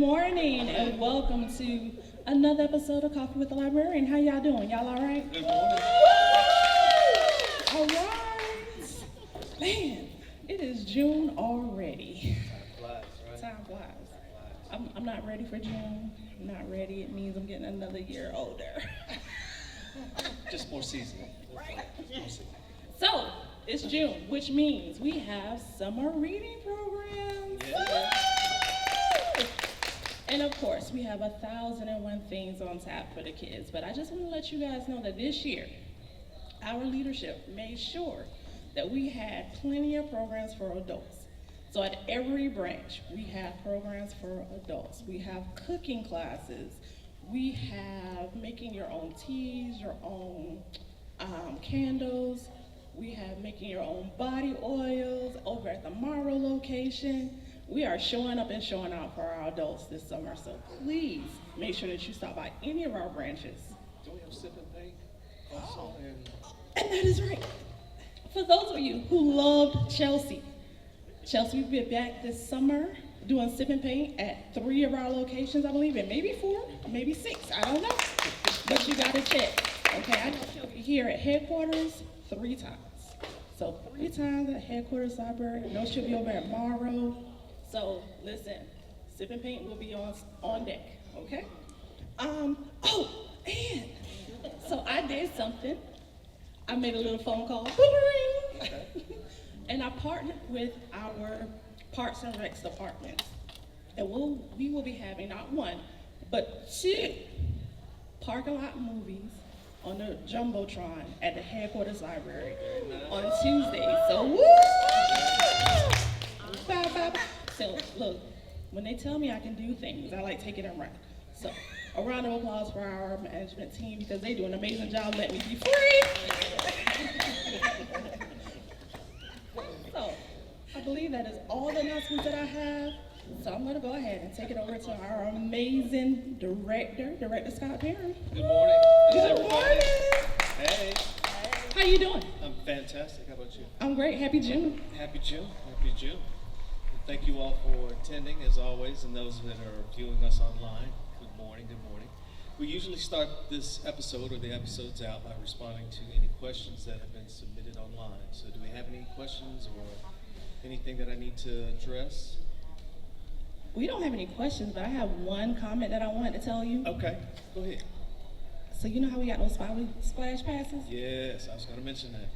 Morning and welcome to another episode of Coffee with the Librarian. How y'all doing? Y'all all right? Good morning. All right. Man, it is June already. Time flies, right? Time flies. I'm not ready for June. I'm not ready. It means I'm getting another year older. Just more seasoning. Right. More seasoning. So, it's June, which means we have summer reading programs. Yeah. And of course, we have 1,001 things on tap for the kids. But I just want to let you guys know that this year, our leadership made sure that we had plenty of programs for adults. So at every branch, we have programs for adults. We have cooking classes. We have making your own teas, your own candles. We have making your own body oils over at the Morrow location. We are showing up and showing out for our adults this summer, so please make sure that you stop by any of our branches. Do we have sip and paint also? And that is right. For those of you who loved Chelsea will be back this summer doing sip and paint at 3 of our locations, I believe, and maybe 4, maybe 6, I don't know. But you gotta check, okay? I know she'll be here at headquarters 3 times. So 3 times at headquarters library. I know she'll be over at Morrow. So listen, sip and paint will be on deck, okay? And so I did something. I made a little phone call, and I partnered with our Parks and Recs department. And we will be having not 1, but 2 parking lot movies on the Jumbotron at the headquarters library on Tuesday. So woo! Bye, bye, bye. So look, when they tell me I can do things, I like taking them right. So a round of applause for our management team because they do an amazing job letting me be free. So I believe that is all the announcements that I have. So I'm gonna go ahead and take it over to our amazing Director Scott Parham. Good morning. Good morning. Hey. How you doing? I'm fantastic. How about you? I'm great. Happy June. Happy June. Happy June. And thank you all for attending as always, and those that are viewing us online. Good morning. Good morning. We usually start this episode or the episodes out by responding to any questions that have been submitted online. So do we have any questions or anything that I need to address? We don't have any questions, but I have one comment that I wanted to tell you. Okay, go ahead. So you know how we got those splash passes? Yes, I was going to mention that.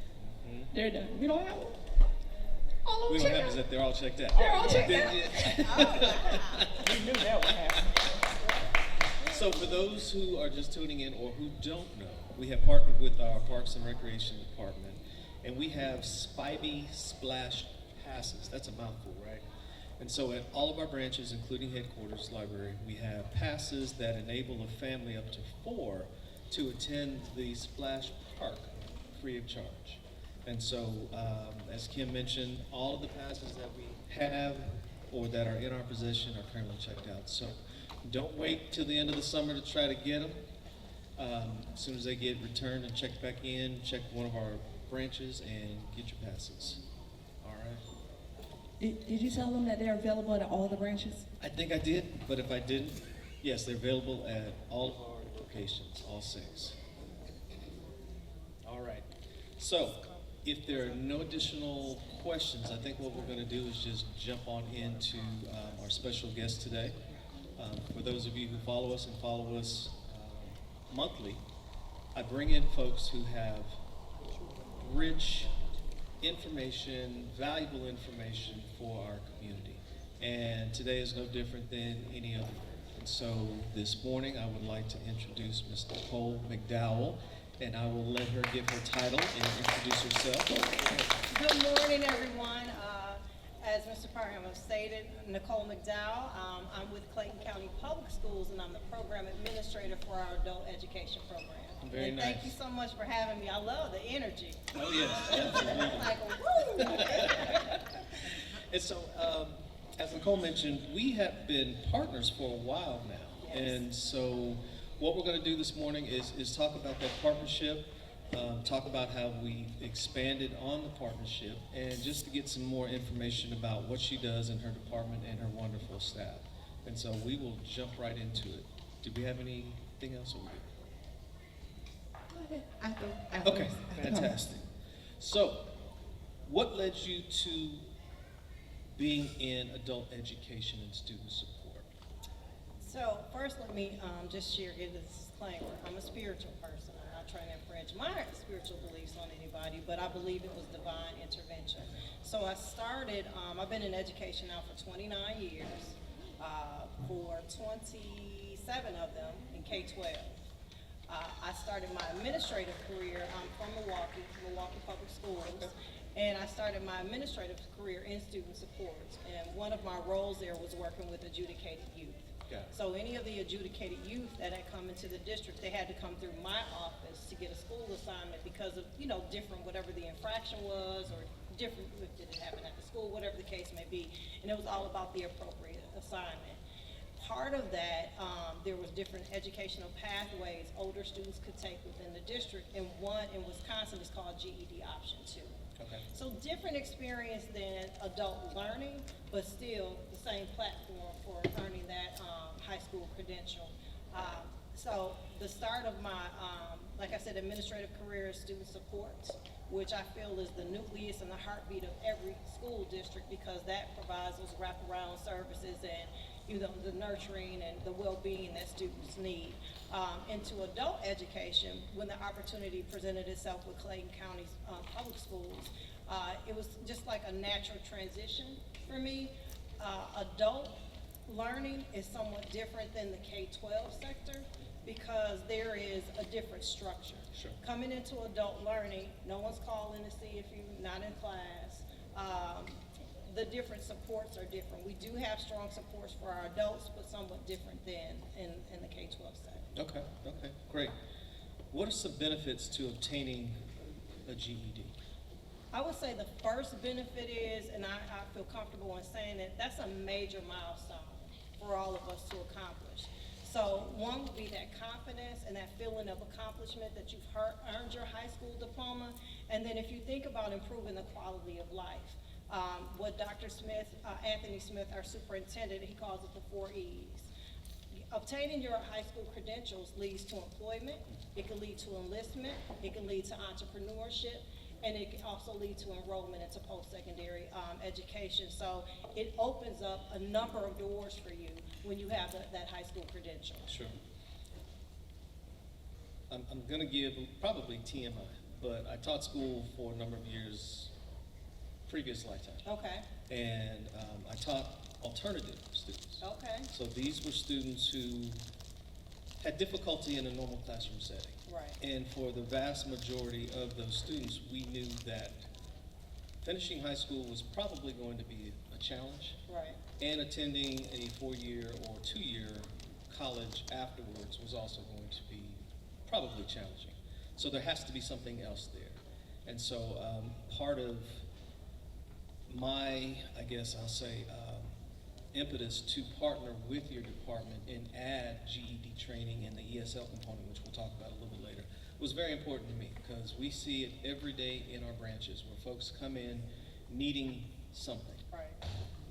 Mm-hmm. They're done. We don't have them? All of We them don't have checked is out? that they're all checked out. They're all checked out. We knew that would happen. So for those who are just tuning in or who don't know, we have partnered with our Parks and Recreation Department, and we have Spivey Splash Passes. That's a mouthful, right? And so at all of our branches, including headquarters library, we have passes that enable a family up to 4 to attend the Splash Park free of charge. And so, as Kim mentioned, all of the passes that we have or that are in our possession are currently checked out. So don't wait till the end of the summer to try to get them. As soon as they get returned and checked back in, check one of our branches and get your passes. All right? Did you tell them that they're available at all the branches? I think I did, but if I didn't, yes, they're available at all of our locations, all 6. All right. So, if there are no additional questions, I think what we're going to do is just jump on into our special guest today. For those of you who follow us and follow us monthly, I bring in folks who have rich information, valuable information for our community. And today is no different than any other. And so this morning I would like to introduce Ms. Nicole McDowell, and I will let her give her title and introduce herself. Good morning, everyone. As Mr. Parham has stated, Nicole McDowell. I'm with Clayton County Public Schools, and I'm the program administrator for our adult education program. Very and nice. Thank you so much for having me. I love the energy. Oh yes, absolutely. Like, woo! And so, as Nicole mentioned, we have been partners for a while now. Yes. And so what we're going to do this morning is talk about that partnership, talk about how we expanded on the partnership, and just to get some more information about what she does in her department and her wonderful staff. And so we will jump right into it. Do we have anything else? Or we good? Okay, fantastic. So, what led you to being in adult education and student support? So first, let me just share, give this disclaimer. I'm a spiritual person. I'm not trying to infringe my spiritual beliefs on anybody, but I believe it was divine intervention. So I started, I've been in education now for 29 years, for 27 of them in K-12. I started my administrative career, I'm from Milwaukee Public Schools, and I started my administrative career in student support. And one of my roles there was working with adjudicated youth. Got it. So any of the adjudicated youth that had come into the district, they had to come through my office to get a school assignment because of, different, whatever the infraction was, or different, if it didn't happen at the school, whatever the case may be. And it was all about the appropriate assignment. Part of that, there was different educational pathways older students could take within the district, and one in Wisconsin is called GED Option 2. Okay. So different experience than adult learning, but still the same platform for earning that high school credential. So the start of my, like I said, administrative career is student support, which I feel is the nucleus and the heartbeat of every school district, because that provides those wraparound services and the nurturing and the well-being that students need. Into adult education, when the opportunity presented itself with Clayton County's public schools, it was just like a natural transition for me. Adult learning is somewhat different than the K-12 sector because there is a different structure. Sure. Coming into adult learning, no one's calling to see if you're not in class. The different supports are different. We do have strong supports for our adults, but somewhat different than in the K-12 sector. Okay, great. What are some benefits to obtaining a GED? I would say the first benefit is, and I feel comfortable in saying that, that's a major milestone for all of us to accomplish. So one would be that confidence and that feeling of accomplishment that you've earned your high school diploma. And then if you think about improving the quality of life, what Dr. Smith, Anthony Smith, our superintendent, he calls it the 4 E's. Obtaining your high school credentials leads to employment, it can lead to enlistment, it can lead to entrepreneurship, and it can also lead to enrollment into post-secondary education. So it opens up a number of doors for you when you have that high school credential. Sure. I'm gonna give probably TMI, but I taught school for a number of years, previous lifetime. Okay, And I taught alternative students. okay, So these were students who had difficulty in a normal classroom setting. right, And for the vast majority of those students, we knew that finishing high school was probably going to be a challenge, right, and attending a 4-year or 2-year college afterwards was also going to be probably challenging. So there has to be something else there. And so part of my, I guess I'll say, impetus to partner with your department and add GED training and the ESL component, which we'll talk about a little bit later, was very important to me, because we see it every day in our branches where folks come in needing something, right.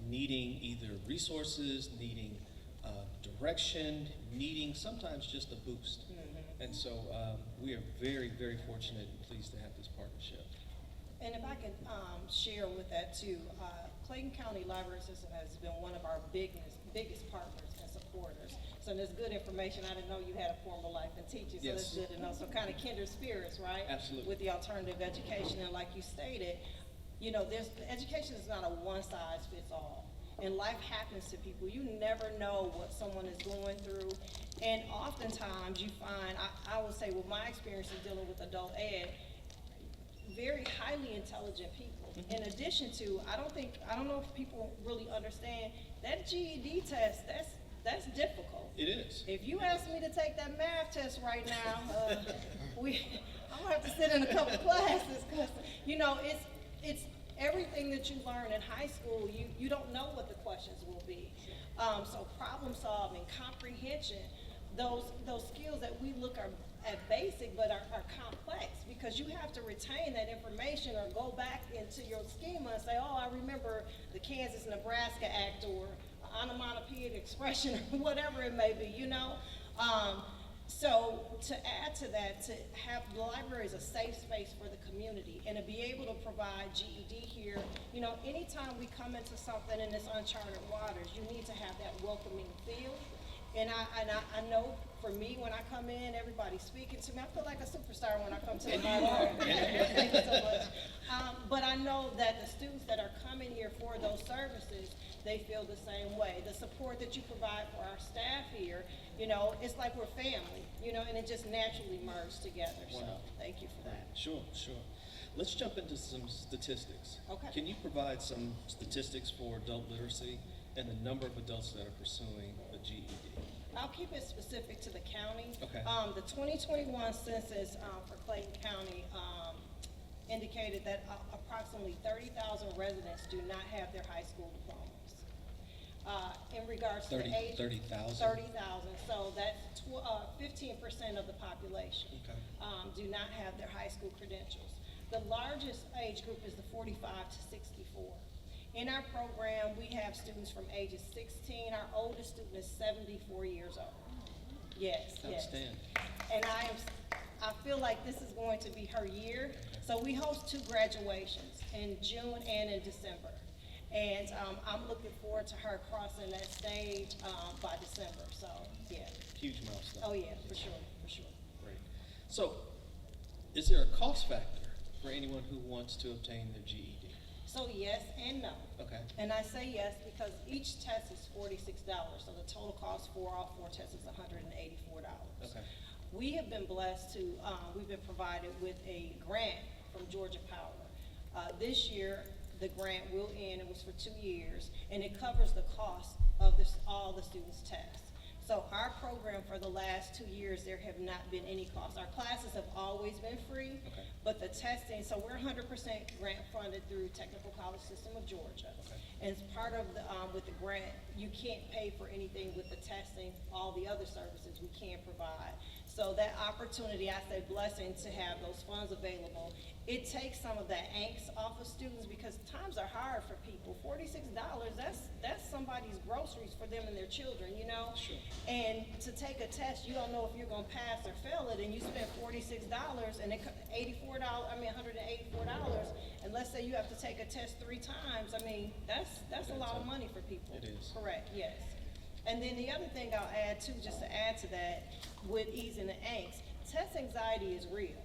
needing either resources, needing direction, needing sometimes just a boost. Mhm. And so we are very, very fortunate and pleased to have this partnership. And if I can share with that too, Clayton County Library System has been one of our biggest partners and supporters. So there's good information. I didn't know you had a formal life in teaching, so Yes. that's good to know. So kind of kindred spirits, right? Absolutely. With the alternative education, and like you stated, education is not a one-size-fits-all. And life happens to people. You never know what someone is going through. And oftentimes you find, I would say with my experience in dealing with adult ed, very highly intelligent people. In addition to, I don't know if people really understand, that GED test, that's difficult. It is. If you ask me to take that math test right now, I'm gonna have to sit in a couple classes, because, it's everything that you learn in high school, you don't know what the questions will be. So problem solving, comprehension, those skills that we look at basic but are complex, because you have to retain that information or go back into your schema and say, oh, I remember the Kansas-Nebraska Act, or onomatopoeic expression or whatever it may be, you know? So to add to that, to have the library as a safe space for the community and to be able to provide GED here, you know, anytime we come into something in this uncharted waters, you need to have that welcoming feel. And I know for me, when I come in, everybody's speaking to me. I feel like a superstar when I come to the library. Thank you so much. But I know that the students that are coming here for those services, they feel the same way. The support that you provide for our staff here, you know, it's like we're family, you know, and it just naturally merged together. So thank you for that. Sure. Let's jump into some statistics. Okay. Can you provide some statistics for adult literacy and the number of adults that are pursuing a GED? I'll keep it specific to the county. Okay. The 2021 census for Clayton County indicated that approximately 30,000 residents do not have their high school diplomas. In regards to the age, 30,000? 30,000. So that's 15% of the population. Okay. Do not have their high school credentials. The largest age group is the 45 to 64. In our program, we have students from ages 16. Our oldest student is 74 years old. Yes. Outstanding. And I feel like this is going to be her year. So we host 2 graduations in June and in December. And I'm looking forward to her crossing that stage by December. So, yeah. Huge milestone. Oh, yeah, for sure. Great. So, is there a cost factor for anyone who wants to obtain their GED? So yes and no. Okay. And I say yes because each test is $46. So the total cost for all 4 tests is $184. Okay. We have been blessed to, we've been provided with a grant from Georgia Power. This year, the grant will end, it was for 2 years, and it covers the cost of all the students' tests. So our program for the last 2 years, there have not been any costs. Our classes have always been free, Okay. but the testing, so we're 100% grant funded through Technical College System of Georgia. Okay. And as part of the, with the grant, you can't pay for anything with the testing, all the other services we can provide. So that opportunity, I say blessing to have those funds available. It takes some of that angst off of students because times are hard for people. $46, that's somebody's groceries for them and their children, you know? Sure. And to take a test, you don't know if you're gonna pass or fail it, and you spend $46 and $184, and let's say you have to take a test 3 times, I mean, that's a lot of money for people. It is. Correct, yes. And then the other thing I'll add too, just to add to that, with easing the angst, test anxiety is real.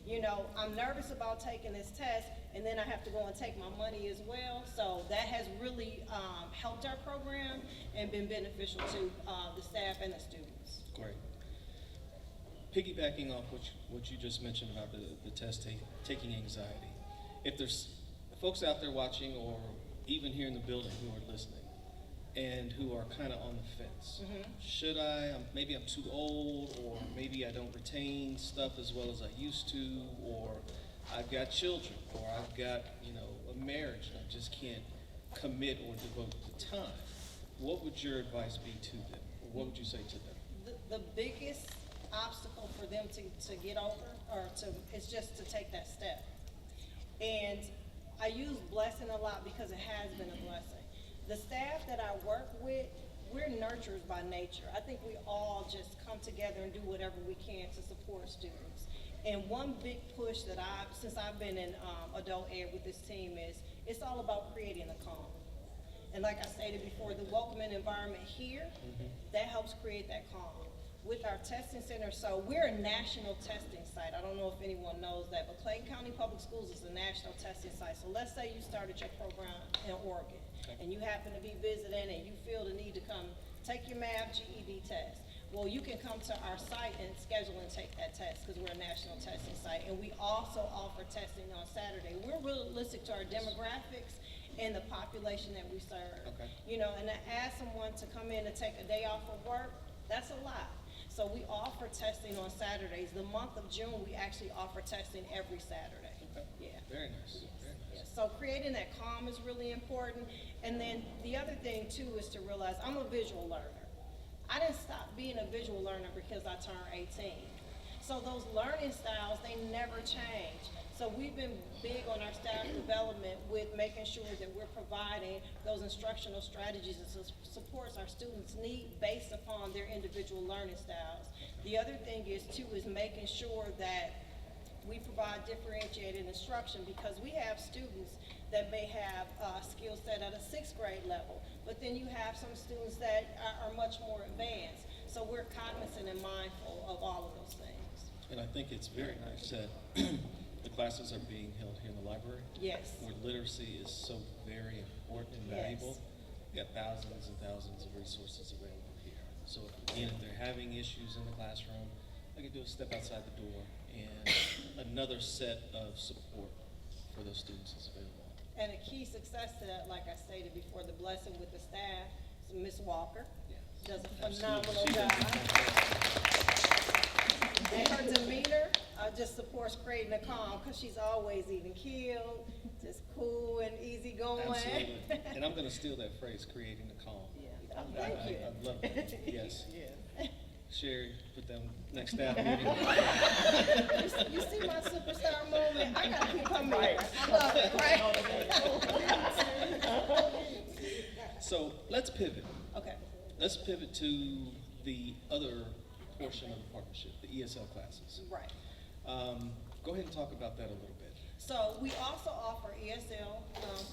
You know, I'm nervous about taking this test, and then I have to go and take my money as well. So that has really helped our program and been beneficial to the staff and the students. Great. Piggybacking off what you just mentioned about the test taking anxiety, if there's folks out there watching or even here in the building who are listening and who are kind of on the fence, should I, maybe I'm too old, or maybe I don't retain stuff as well as I used to, or I've got children, or I've got, a marriage and I just can't commit or devote the time, what would your advice be to them? Or what would you say to them? The biggest obstacle for them to get over is just to take that step. And I use blessing a lot because it has been a blessing. The staff that I work with, we're nurturers by nature. I think we all just come together and do whatever we can to support students. And one big push that since I've been in adult ed with this team is, it's all about creating a calm. And like I stated before, the welcoming environment here, that helps create that calm. With our testing center, so we're a national testing site. I don't know if anyone knows that, but Clayton County Public Schools is a national testing site. So let's say you started your program in Oregon, and you happen to be visiting and you feel the need to come take your math GED test. Well, you can come to our site and schedule and take that test because we're a national testing site. And we also offer testing on Saturday. We're realistic to our demographics and the population that we serve. Okay. And to ask someone to come in and take a day off of work, that's a lot. So we offer testing on Saturdays. The month of June, we actually offer testing every Saturday. Okay. Yeah. Very nice. Very nice. Yeah. So creating that calm is really important. And then the other thing too is to realize I'm a visual learner. I didn't stop being a visual learner because I turned 18. So those learning styles, they never change. So we've been big on our staff development with making sure that we're providing those instructional strategies and supports our students need based upon their individual learning styles. The other thing is too is making sure that we provide differentiated instruction, because we have students that may have a skill set at a 6th grade level, but then you have some students that are much more advanced. So we're cognizant and mindful of all of those things. And I think it's very nice that the classes are being held here in the library. Yes. Where literacy is so very important and valuable. We got thousands and thousands of resources available here. So again, if they're having issues in the classroom, all they can do is step outside the door, and another set of support for those students is available. And a key success to that, like I stated before, the blessing with the staff, is Ms. Walker. Yeah. Does a Absolutely. phenomenal She job. does fantastic. And her demeanor just supports creating a calm, because she's always even keeled, just cool and easygoing. Absolutely. And I'm gonna steal that phrase, creating the calm. Yeah. Oh, thank you. I love it. Yes. Yeah. Sherry, put them next staff meeting. You see my superstar moment? I gotta keep coming here. I love it, right? So let's pivot. Okay. Let's pivot to the other portion of the partnership, the ESL classes. Right. Go ahead and talk about that a little bit. So we also offer ESL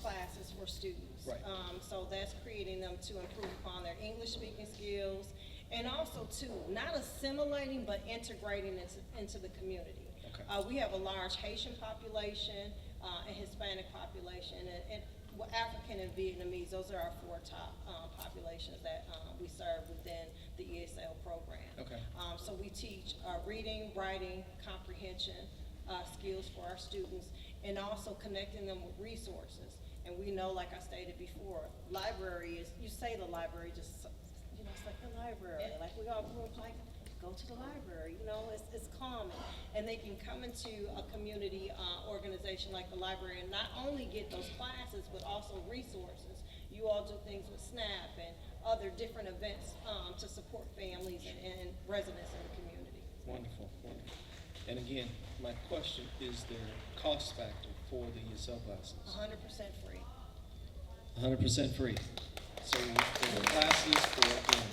classes for students. Right. So that's creating them to improve upon their English speaking skills, and also too, not assimilating, but integrating into the community. Okay. We have a large Haitian population, and Hispanic population, and African and Vietnamese. Those are our 4 top populations that we serve within the ESL program. Okay. So we teach reading, writing, comprehension skills for our students, and also connecting them with resources. And we know, like I stated before, library is, you say the library, just, you know, it's like the library. Like we all like, go to the library, you know, it's common. And they can come into a community organization like the library and not only get those classes, but also resources. You all do things with SNAP and other different events to support families and residents in the community. Wonderful, wonderful. And again, my question, is there a cost factor for the ESL classes? 100% free. 100% free. So for the classes, for again,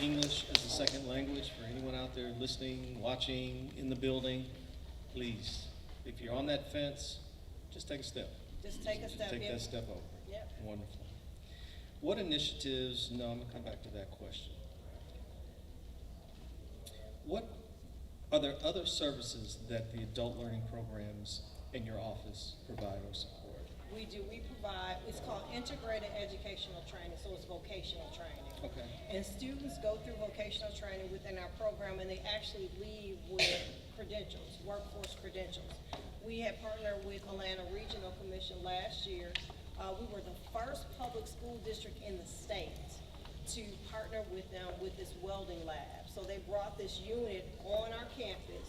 English as a second language, for anyone out there listening, watching, in the building, please, if you're on that fence, just take a step. Just take a step. Take that step over. Yep. Wonderful. What initiatives, no, I'm gonna come back to that question. Are there other services that the adult learning programs in your office provide or support? We do. We provide, it's called integrated educational training, so it's vocational training. Okay. And students go through vocational training within our program, and they actually leave with credentials, workforce credentials. We had partnered with Atlanta Regional Commission last year. We were the first public school district in the state to partner with them with this welding lab. So they brought this unit on our campus,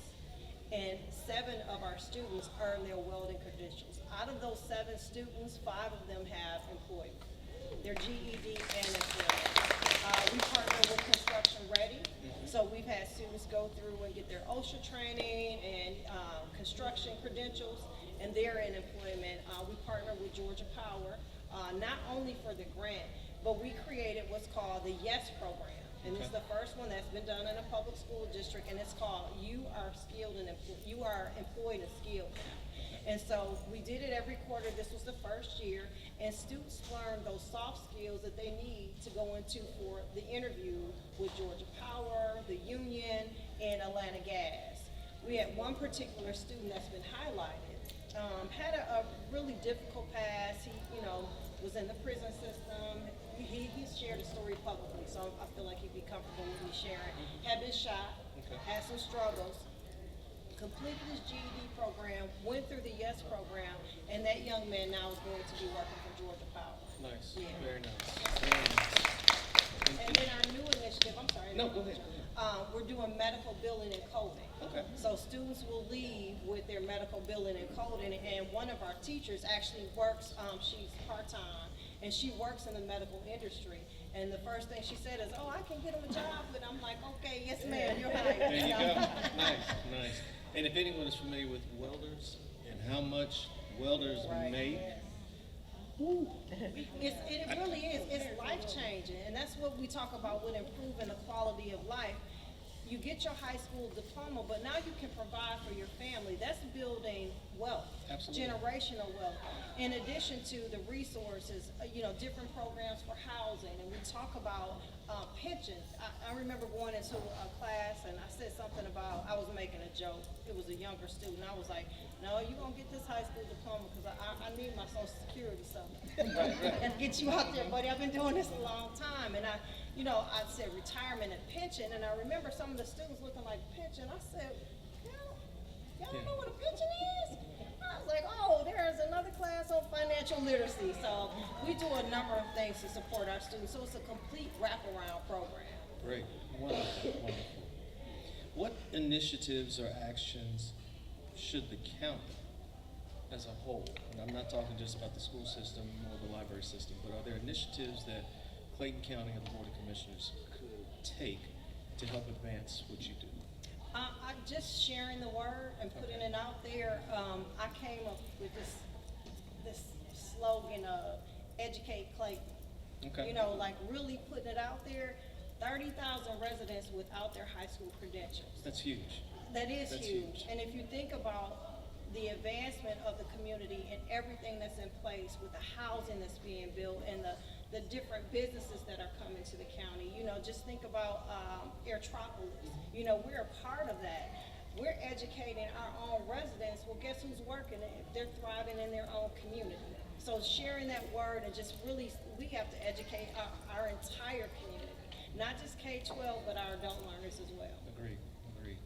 and 7 of our students earned their welding credentials. Out of those 7 students, 5 of them have employment, their GED and employment. We partner with Construction Ready, so we've had students go through and get their OSHA training and construction credentials, and they're in employment. We partner with Georgia Power, not only for the grant, but we created what's called the YES program. And it's the first one that's been done in a public school district, and it's called You Are Skilled and You Are Employed and Skilled Now. And so we did it every quarter. This was the first year, and students learned those soft skills that they need to go into for the interview with Georgia Power, the union, and Atlanta Gas. We had one particular student that's been highlighted, had a really difficult past. He, was in the prison system. He shared a story publicly, so I feel like he'd be comfortable with me sharing. Had been shot, had some struggles, completed his GED program, went through the YES program, and that young man now is going to be working for Georgia Power. Nice, Yeah. very nice, very nice. And then our new initiative, I'm sorry. No, go ahead. We're doing medical billing and coding. Okay. So students will leave with their medical billing and coding, and one of our teachers actually works, she's part-time, and she works in the medical industry. And the first thing she said is, "Oh, I can get him a job." And I'm like, "Okay, yes, ma'am, you're hired." There you go. Nice, nice. And if anyone is familiar with welders and how much welders Right. make, It really is. It's life changing, and that's what we talk about with improving the quality of life. You get your high school diploma, but now you can provide for your family. That's building wealth, Absolutely. generational wealth. In addition to the resources, different programs for housing, and we talk about pensions. I remember going into a class and I said something about, I was making a joke. It was a younger student. I was like, no, you're going to get this high school diploma because I need my Social Security something. And get you out there, buddy. I've been doing this a long time. And I said retirement and pension. And I remember some of the students looking like pension. I said, y'all don't know what a pension is? I was like, oh, there's another class on financial literacy. So we do a number of things to support our students. So it's a complete wraparound program. great, wonderful, wonderful. What initiatives or actions should the county as a whole, and I'm not talking just about the school system or the library system, but are there initiatives that Clayton County and the Board of Commissioners could take to help advance what you do? I'm just sharing the word and putting it out there. I came up with this slogan of educate Clayton. Okay. Like really putting it out there. 30,000 residents without their high school credentials. That's huge. That is That's huge. huge. And if you think about the advancement of the community and everything that's in place with the housing that's being built and the different businesses that are coming to the county, just think about Airtropolis. We're a part of that. We're educating our own residents. Well, guess who's working? They're thriving in their own community. So sharing that word and just really, we have to educate our entire community. Not just K-12, but our adult learners as well. Agreed, agreed.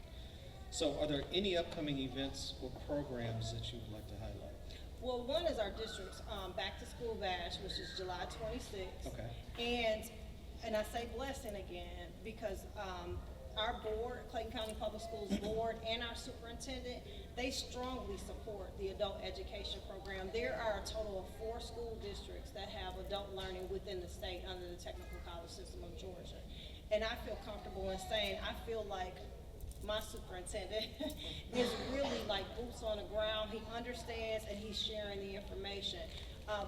So are there any upcoming events or programs that you would like to highlight? Well, one is our district's Back to School Bash, which is July 26th. Okay. And I say blessing again because our board, Clayton County Public Schools Board, and our superintendent, they strongly support the adult education program. There are a total of 4 school districts that have adult learning within the state under the Technical College System of Georgia. And I feel comfortable in saying, I feel like my superintendent is really like boots on the ground. He understands and he's sharing the information.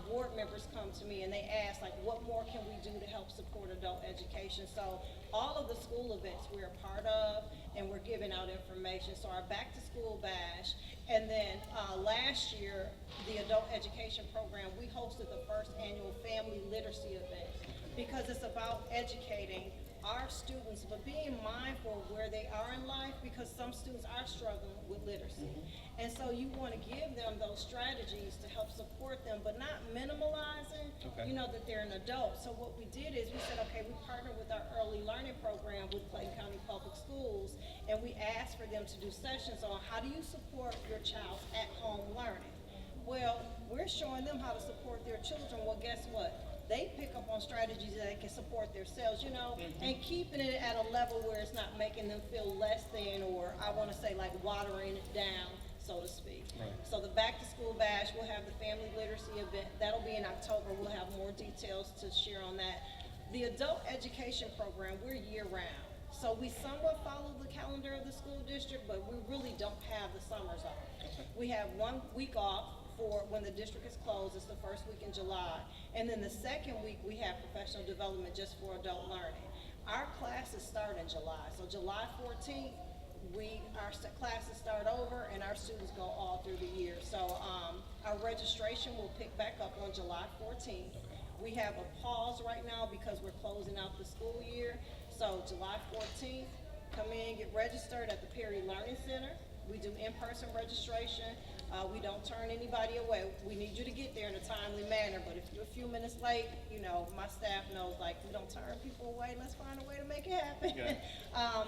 Board members come to me and they ask, like, what more can we do to help support adult education? So all of the school events we're a part of, and we're giving out information. So our Back to School Bash, and then last year, the adult education program, we hosted the first annual family literacy event because it's about educating our students, but being mindful of where they are in life because some students are struggling with literacy. And so you want to give them those strategies to help support them, but not minimalizing, Okay. that they're an adult. So what we did is we said, okay, we partnered with our early learning program with Clayton County Public Schools, and we asked for them to do sessions on how do you support your child's at-home learning. Well, we're showing them how to support their children. Well, guess what? They pick up on strategies that they can support themselves, and keeping it at a level where it's not making them feel less than, or I want to say like watering it down, so to speak. Right. So the Back to School Bash, we'll have the family literacy event. That'll be in October. We'll have more details to share on that. The adult education program, we're year round. So we somewhat follow the calendar of the school district, but we really don't have the summers off. Okay. We have 1 week off for when the district is closed. It's the first week in July. And then the second week, we have professional development just for adult learning. Our classes start in July. So July 14th, our classes start over and our students go all through the year. So our registration will pick back up on July 14th. We have a pause right now because we're closing out the school year. So July 14th, come in, get registered at the Perry Learning Center. We do in-person registration. We don't turn anybody away. We need you to get there in a timely manner, but if you're a few minutes late, my staff knows, like, we don't turn people away. Let's find a way to make it happen. Yeah.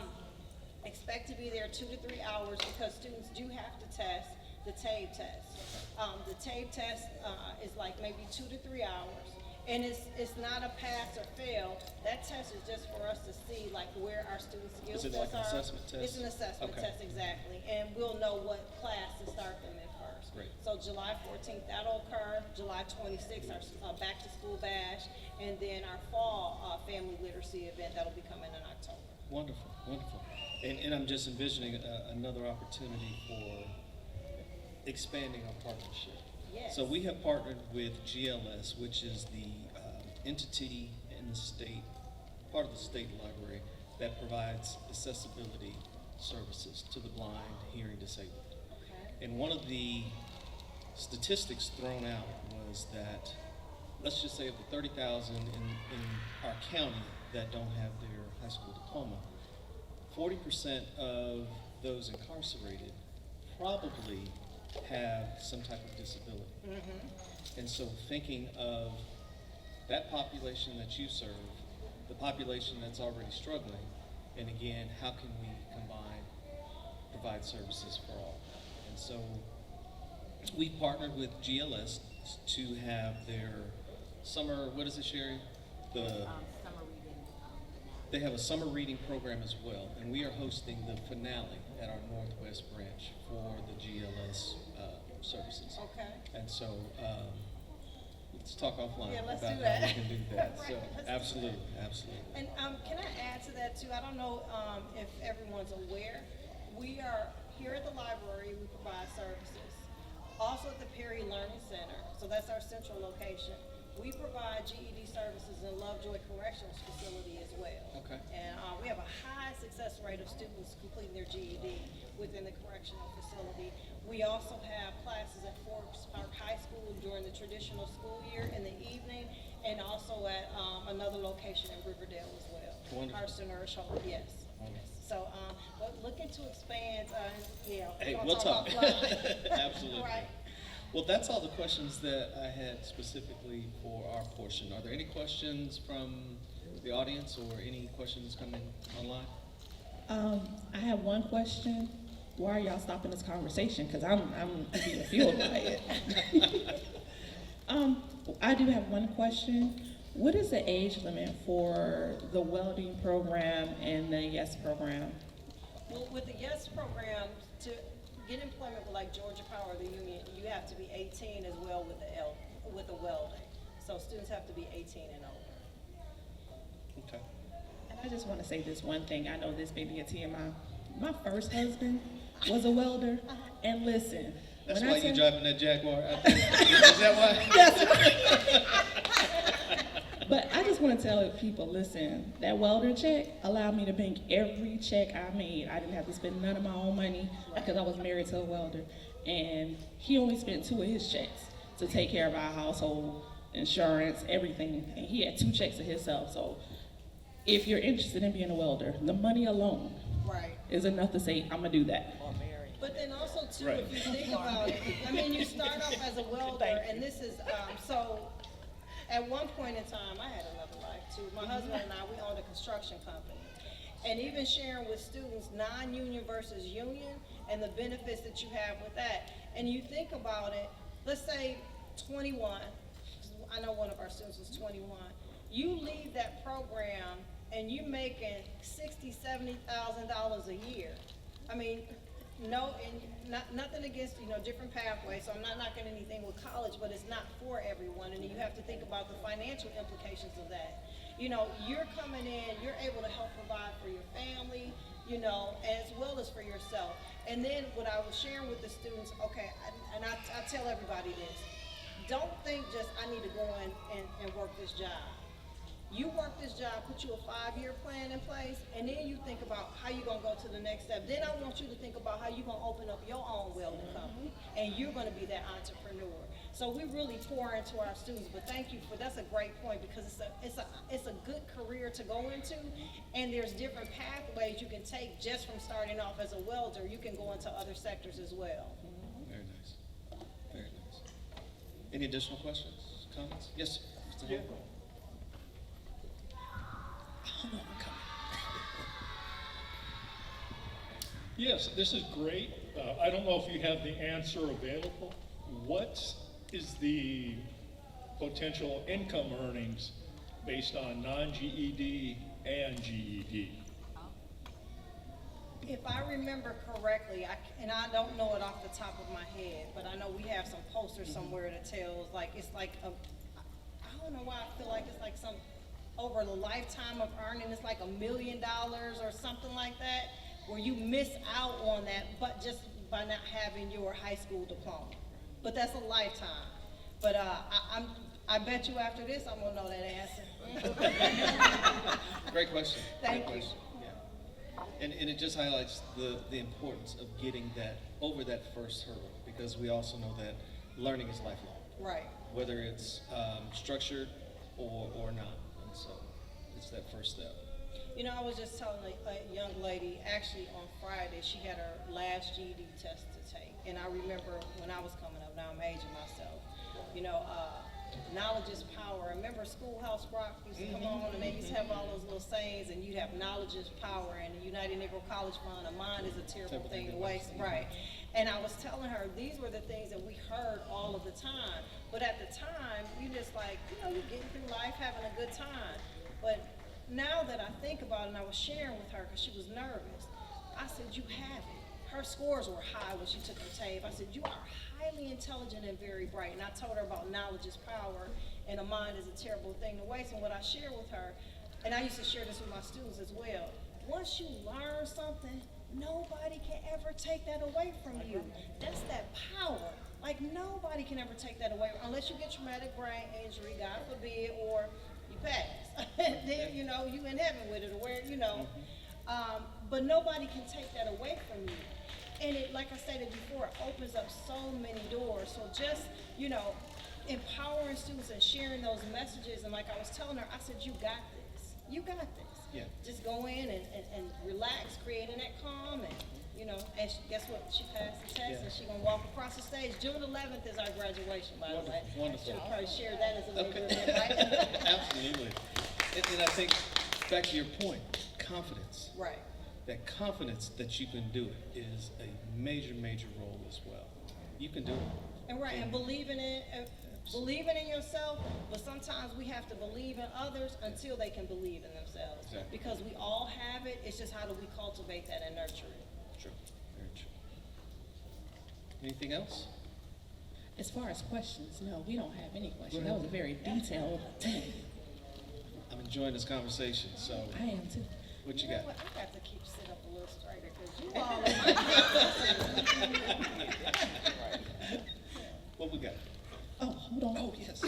Expect to be there 2 to 3 hours because students do have to test the TABE test. The TABE test is like maybe 2 to 3 hours. And it's not a pass or fail. That test is just for us to see like where our students' skill Is it sets like an are. assessment test? It's an assessment Okay. test, exactly. And we'll know what class to start them in first. Great. So July 14th, that'll occur. July 26th, our Back to School Bash. And then our fall family literacy event that'll be coming in October. Wonderful, wonderful. And I'm just envisioning another opportunity for expanding our partnership. Yes. So we have partnered with GLS, which is the entity in the state, part of the state library, that provides accessibility services to the blind, hearing disabled. Okay. And one of the statistics thrown out was that, let's just say of the 30,000 in our county that don't have their high school diploma, 40% of those incarcerated probably have some type of disability. Mm-hmm. And so thinking of that population that you serve, the population that's already struggling, and again, how can we provide services for all? And so we partnered with GLS to have their summer, what is it, Sherry? Summer reading. They have a summer reading program as well, and we are hosting the finale at our Northwest branch for the GLS services. Okay. And so let's talk offline Yeah, let's about do how that. we can do that. Right, So let's do absolutely, absolutely. And can I add to that too? I don't know if everyone's aware. We are here at the library. We provide services. Also at the Perry Learning Center. So that's our central location. We provide GED services in Lovejoy Corrections Facility as well. Okay. And we have a high success rate of students completing their GED within the correctional facility. We also have classes at Forbes Park High School during the traditional school year in the evening, and also at another location in Riverdale as well. Wonderful. Our Nourish Home, yes. Wonderful. So, but looking to expand, yeah. Hey, we're we'll gonna talk. about flying. Absolutely. Right. Well, that's all the questions that I had specifically for our portion. Are there any questions from the audience or any questions coming online? I have one question. Why are y'all stopping this conversation? Because I'm being fueled by it. I do have one question. What is the age limit for the welding program and the YES program? Well, with the YES program, to get employment with like Georgia Power, the union, you have to be 18 as well with the welding. So students have to be 18 and older. Okay. And I just want to say this one thing. I know this may be a TMI. My first husband was a welder, and listen. That's when why I you're say- driving that Jaguar out there? Is that why? That's right. But I just want to tell people, listen, that welder check allowed me to bank every check I made. I didn't have to spend none of my own money because I was married to a welder. And he only spent 2 of his checks to take care of our household, insurance, everything. And he had 2 checks to himself. So if you're interested in being a welder, the money alone Right. is enough to say, I'm going to do that. But then also too, Right. if you think about it, I mean, you start off as a welder, and this is, so, at one point in time, I had another life too. My husband and I, we owned a construction company. And even sharing with students non-union versus union and the benefits that you have with that. And you think about it, let's say 21, I know one of our students was 21. You leave that program and you making $60,000, $70,000 a year. I mean, no, and nothing against, different pathways, so I'm not knocking anything with college, but it's not for everyone, and you have to think about the financial implications of that. You're coming in, you're able to help provide for your family, as well as for yourself. And then what I was sharing with the students, okay, I tell everybody this, don't think just, I need to go in and work this job. You work this job, put you a 5-year plan in place, and then you think about how you're gonna go to the next step. Then I want you to think about how you're gonna open up your own welding company, and you're gonna be that entrepreneur. So we really pour into our students, but thank you that's a great point, because it's a good career to go into, and there's different pathways you can take just from starting off as a welder. You can go into other sectors as well. Very nice. Very nice. Any additional questions, comments? Yes, Mr. Yeah. Hall? Hold on, I'm coming. Yes, this is great. I don't know if you have the answer available. What is the potential income earnings based on non-GED and GED? If I remember correctly, and I don't know it off the top of my head, but I know we have some posters somewhere that tells, I don't know why I feel like it's like over the lifetime of earning, it's like $1 million or something like that. where you miss out on that, but just by not having your high school diploma. But that's a lifetime. But I bet you after this, I'm gonna know that answer. Great question. Thank Great you. question. Yeah. And it just highlights the importance of getting that over that first hurdle, because we also know that learning is lifelong, Right. whether it's structured or not. And so it's that first step. You know, I was just telling a young lady, actually on Friday, she had her last GED test to take. And I remember when I was coming up, now I'm aging myself, you know, knowledge is power. Remember Schoolhouse Rock used to come on, and they used to have all those little sayings, and you'd have knowledge is power, and the United Negro College Fund, a mind is a terrible thing to waste. Right. And I was telling her, these were the things that we heard all of the time. But at the time, you just like, you know, you're getting through life, having a good time. But now that I think about it, and I was sharing with her because she was nervous, I said, you have it. Her scores were high when she took the tape. I said, you are highly intelligent and very bright. And I told her about knowledge is power and a mind is a terrible thing to waste. And what I shared with her, and I used to share this with my students as well, once you learn something, nobody can ever take that away from you. That's that power. Like nobody can ever take that away unless you get traumatic brain injury, God forbid, or you pass. Then, you know, you in heaven with it, or where, you know. But nobody can take that away from you. And it, like I stated before, it opens up so many doors. So just, you know, empowering students and sharing those messages. And like I was telling her, I said, you got this. You got this. Yeah. Just go in and relax, creating that calm, and, you know, and guess what? She passed the test, and she's going to walk across the stage. June 11th is our graduation, by the way. Wonderful. I should have probably shared that as a major Okay. event, right? Absolutely. And I think, back to your point, confidence. Right. That confidence that you can do it is a major, major role as well. You can do it. And right, and believing in yourself, but sometimes we have to believe in others until they can believe in themselves. Exactly. Because we all have it, it's just how do we cultivate that and nurture it. True. Very true. Anything else? As far as questions, no, we don't have any questions. Go That ahead. was a very detailed thing. I'm enjoying this conversation, so I am too. what you know got? what? I got to keep sit up a little straighter because you all are my What we got? Oh, hold on. Oh, yes.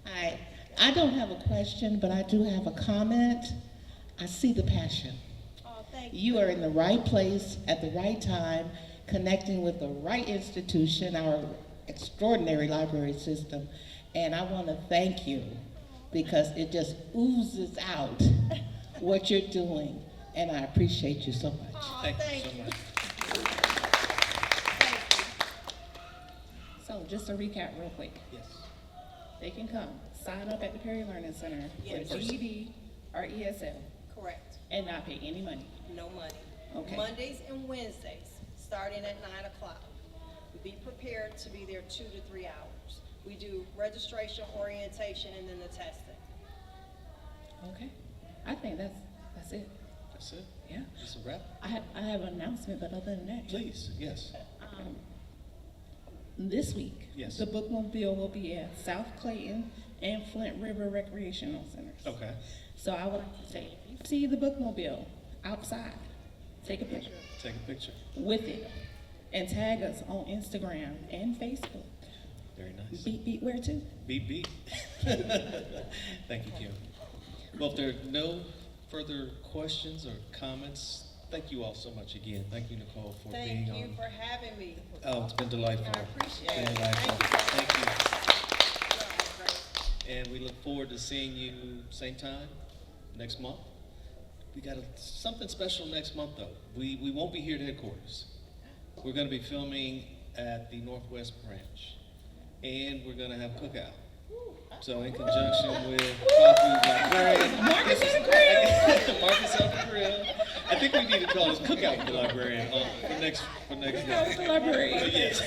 Hi, I don't have a question, but I do have a comment. I see the passion. Oh, thank you. You are in the right place at the right time, connecting with the right institution, our extraordinary library system. And I want to thank you because it just oozes out what you're doing. And I appreciate you so much. Oh, Thank thank you so you. much. Thank you. So just to recap real quick, Yes. they can come, sign up at the Perry Learning Center Yes. for GED or ESL Correct. and not pay any money. No money. Okay. Mondays and Wednesdays, starting at 9 o'clock. Be prepared to be there 2 to 3 hours. We do registration, orientation, and then the testing. Okay. I think that's it. That's it? Yeah. Just a wrap? I have an announcement, but other than that, Please, yes. this week, Yes. the bookmobile will be at South Clayton and Flint River Recreational Centers. Okay. So I would like to say, if you see the bookmobile outside, take a picture Take a picture. with it and tag us on Instagram and Facebook. Very nice. Beat, beat, where to? Beep, beep. Thank you, Kim. Well, if there are no further questions or comments, thank you all so much again. Thank you, Nicole, for Thank being you on. for having me. Oh, it's been delightful. I appreciate Been it. delightful. Thank you. Thank you. And we look forward to seeing you same time next month. We got something special next month, though. We won't be here at headquarters. We're going to be filming at the Northwest Branch, and we're going to have cookout. So in conjunction with Coffee Librarian. Marcus on the Grill. Marcus on the Grill. I think we need to call this Cookout with the Librarian for next Cookout with the month. Librarian. Yes. So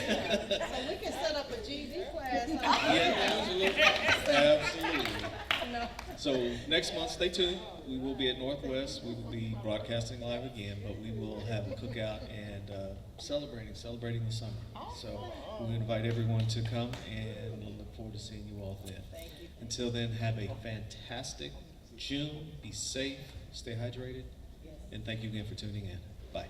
we can set up a GD class. Huh? Yeah, absolutely. No. So next month, stay tuned. We will be at Northwest. We will be broadcasting live again, but we will have a cookout and celebrating the summer. So we invite everyone to come, and we'll look forward to seeing you all then. Thank you. Until then, have a fantastic June. Be safe, stay hydrated, and thank you again for tuning in. Bye.